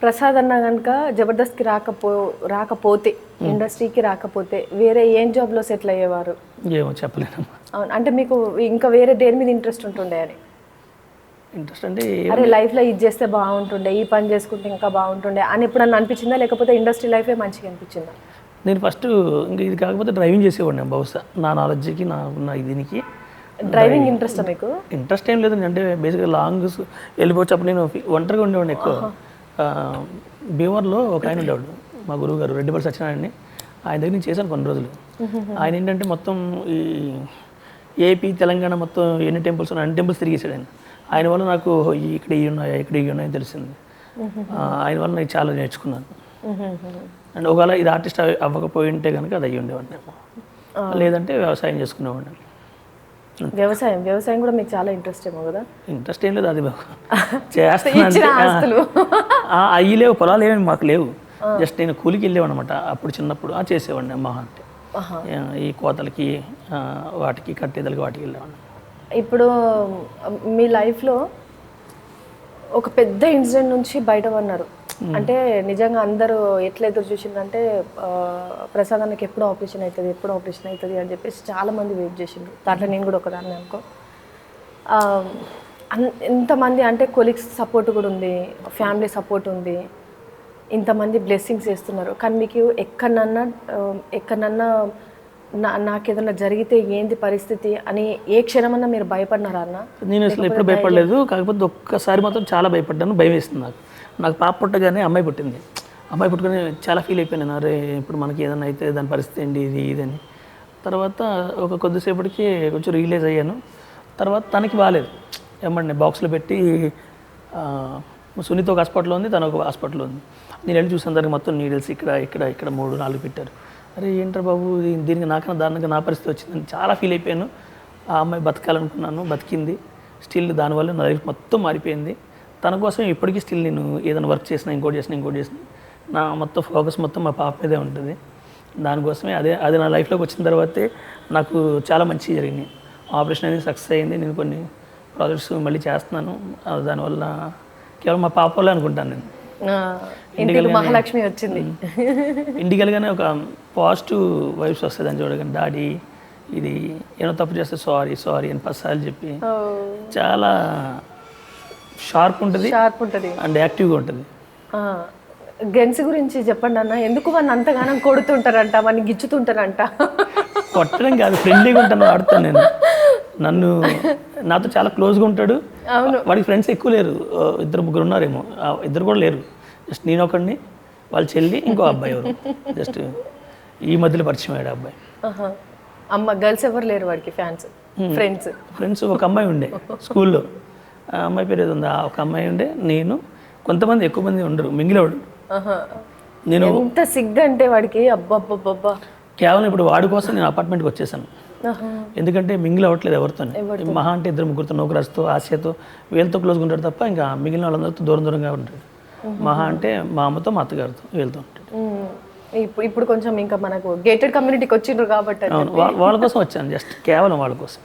ప్రసాద్ అన్న కనుక జబర్దస్త్కి రాకపోతే ఇండస్ట్రీకి రాకపోతే వేరే ఏం జాబ్లో సెటిల్ అయ్యేవారు? ఏమో చెప్పలేనమ్మా. అవును, అంటే మీకు ఇంకా వేరే దేని మీద ఇంట్రెస్ట్ ఉంటుండే అని? ఇంట్రెస్ట్ అంటే అరే లైఫ్లో ఇది చేస్తే బాగుంటుండే, ఈ పని చేసుకుంటే ఇంకా బాగుంటుండే అని ఎప్పుడన్నా అనిపించిందా, లేకపోతే ఇండస్ట్రీ లైఫే మంచిగా అనిపించిందా? నేను ఫస్ట్ ఇంకా ఇది కాకపోతే డ్రైవింగ్ చేసేవాడిని బహుశా నా నాలెడ్జ్కి నా దీనికి. డ్రైవింగ్ ఇంట్రెస్ట్ మీకు? ఇంట్రెస్ట్ ఏం లేదండి, అంటే బేసిక్గా లాంగ్ వెళ్ళిపోవచ్చు. అప్పుడు నేను ఒంటరిగా ఉండేవాడిని ఎక్కువ. భీమవరంలో ఒక ఆయన ఉండేవాడు, మా గురువు గారు రెడ్డిపల్లి సత్యనారాయణని. ఆయన దగ్గర నేను చేశాను కొన్ని రోజులు. ఆయన ఏంటంటే మొత్తం ఈ ఏపీ తెలంగాణ మొత్తం ఎన్ని టెంపుల్స్ ఉన్నాయి అన్ని టెంపుల్స్ తిరిగేసాడు ఆయన. ఆయన వల్ల నాకు ఇక్కడ ఇవి ఉన్నాయి ఇక్కడ ఇవి ఉన్నాయని తెలిసింది. ఆయన వల్ల నేను చాలా నేర్చుకున్నాను. అండ్ ఒకవేళ ఇది ఆర్టిస్ట్ అవ్వకపోయి ఉంటే కనుక అది అయ్యి ఉండేవాడిని, లేదంటే వ్యవసాయం చేసుకునేవాడిని. వ్యవసాయం కూడా మీకు చాలా ఇంట్రెస్ట్ ఏమో కదా? ఇంట్రెస్ట్ ఏం లేదు, అది చేస్తాను. అయ్యి లేవు, పొలాలు ఏమి మాకు లేవు. జస్ట్ నేను కూలికి వెళ్ళేవాడు అనమాట అప్పుడు చిన్నప్పుడు. చేసేవాడిని మహా అంటే ఈ కోతలకి వాటికి కట్టేదలకి వాటికి వెళ్ళేవాడిని. ఇప్పుడు మీ లైఫ్లో ఒక పెద్ద ఇన్సిడెంట్ నుంచి బయటపడినారు అంటే నిజంగా అందరూ ఎట్లా ఎదురు చూసిందంటే ప్రసాద్ అన్నకి ఎప్పుడు ఆపరేషన్ అవుతుంది అని చెప్పేసి చాలామంది వెయిట్ చేసిండ్రు. దాంట్లో నేను కూడా ఒకదాన్ని అనుకో. ఇంతమంది అంటే కొలీగ్స్ సపోర్ట్ కూడా ఉంది, ఫ్యామిలీ సపోర్ట్ ఉంది, ఇంతమంది బ్లెస్సింగ్స్ చేస్తున్నారు. కానీ మీకు ఎక్కడన్నా నాకేదన్నా జరిగితే ఏంది పరిస్థితి అని ఏ క్షణమన్నా మీరు భయపడినారా అన్న? నేను అసలు ఎప్పుడు భయపడలేదు. కాకపోతే ఒక్కసారి మాత్రం చాలా భయపడ్డాను, భయం వేస్తుంది నాకు పాప పుట్టగానే అమ్మాయి పుట్టింది. అమ్మాయి పుట్టుకొని చాలా ఫీల్ అయిపోయాను, అరే ఇప్పుడు మనకి ఏదైనా అయితే దాని పరిస్థితి ఏంటి ఇదని. తర్వాత ఒక కొద్దిసేపటికి కొంచెం రియలైజ్ అయ్యాను. తర్వాత తనకి బాగాలేదు, ఏమండి బాక్స్లో పెట్టి సునీత ఒక హాస్పిటల్లో ఉంది, తను ఒక హాస్పిటల్లో ఉంది. నేను వెళ్ళి చూసిన దానికి మొత్తం నీడిల్స్ ఇక్కడ 3-4 పెట్టారు. అరే ఏంటారు బాబు దీనికి నాకన్నా దానికి నా పరిస్థితి వచ్చిందని చాలా ఫీల్ అయిపోయాను. ఆ అమ్మాయి బతకాలనుకున్నాను, బతికింది. స్టిల్ దానివల్ల నా లైఫ్ మొత్తం మారిపోయింది. తన కోసం ఇప్పటికీ స్టిల్ నేను ఏదైనా వర్క్ చేసినా ఇంకోటి చేసినా నా మొత్తం ఫోకస్ మొత్తం మా పాప మీదే ఉంటుంది. దానికోసమే అది నా లైఫ్లోకి వచ్చిన తర్వాతే నాకు చాలా మంచి జరిగింది. ఆపరేషన్ అనేది సక్సెస్ అయ్యింది. నేను కొన్ని ప్రాజెక్ట్స్ మళ్ళీ చేస్తున్నాను. దానివల్ల కేవలం మా పాప వల్లే అనుకుంటాను నేను. మహాలక్ష్మి వచ్చింది. ఇంటికి వెళ్ళగానే ఒక పాజిటివ్ వైబ్స్ వస్తుంది అని చూడగానే డాడీ ఇది ఏమో తప్పు చేస్తే సారీ అని 10 సార్లు చెప్పి చాలా షార్ప్ ఉంటుంది అండ్ యాక్టివ్గా ఉంటుంది. గెన్స్ గురించి చెప్పండి అన్న, ఎందుకు వాడిని అంతగానం కొడుతుంటారంట, వాడిని గిచ్చుతుంటారంట? కొట్టడం కాదు, ఫ్రెండ్లీగా ఉంటాను, ఆడుతాను నేను. నాతో చాలా క్లోజ్గా ఉంటాడు. వాడికి ఫ్రెండ్స్ ఎక్కువ లేరు, 2-3 ఉన్నారేమో, 2 కూడా లేరు. జస్ట్ నేను ఒకడిని, వాళ్ళ చెల్లి, ఇంకో అబ్బాయి ఎవరు జస్ట్ ఈ మధ్యలో పరిచయం అయ్యాడు అబ్బాయి. అమ్మ గర్ల్స్ ఎవరు లేరు వాడికి? ఫ్రెండ్స్ ఒక అమ్మాయి ఉండే స్కూల్లో, ఆ అమ్మాయి పేరు ఏదో ఉంది, ఒక అమ్మాయి ఉండే, నేను, కొంతమంది ఎక్కువ మంది ఉండరు, మింగిలేవాడు. నేను ఎంత సిగ్గు అంటే వాడికి, అబ్బబ్బబ్బబ్బా. కేవలం ఇప్పుడు వాడి కోసం నేను అపార్ట్మెంట్కి వచ్చేసాను. ఎందుకంటే మింగిల్ అవ్వట్లేదు ఎవరితో. మహా అంటే 2-3 నౌకరాజుతో, ఆశతో, వీళ్ళతో క్లోజ్గా ఉంటాడు తప్ప ఇంకా మిగిలిన వాళ్ళందరితో దూరంగా ఉంటాడు. మహా అంటే మా అమ్మతో, మా అత్తగారితో, వీళ్ళతో ఉంటాడు. ఇప్పుడు కొంచెం ఇంకా మనకు గేటెడ్ కమ్యూనిటీకి వచ్చిండ్రు కాబట్టి వాళ్ళ కోసం వచ్చాను, జస్ట్ కేవలం వాళ్ళ కోసం.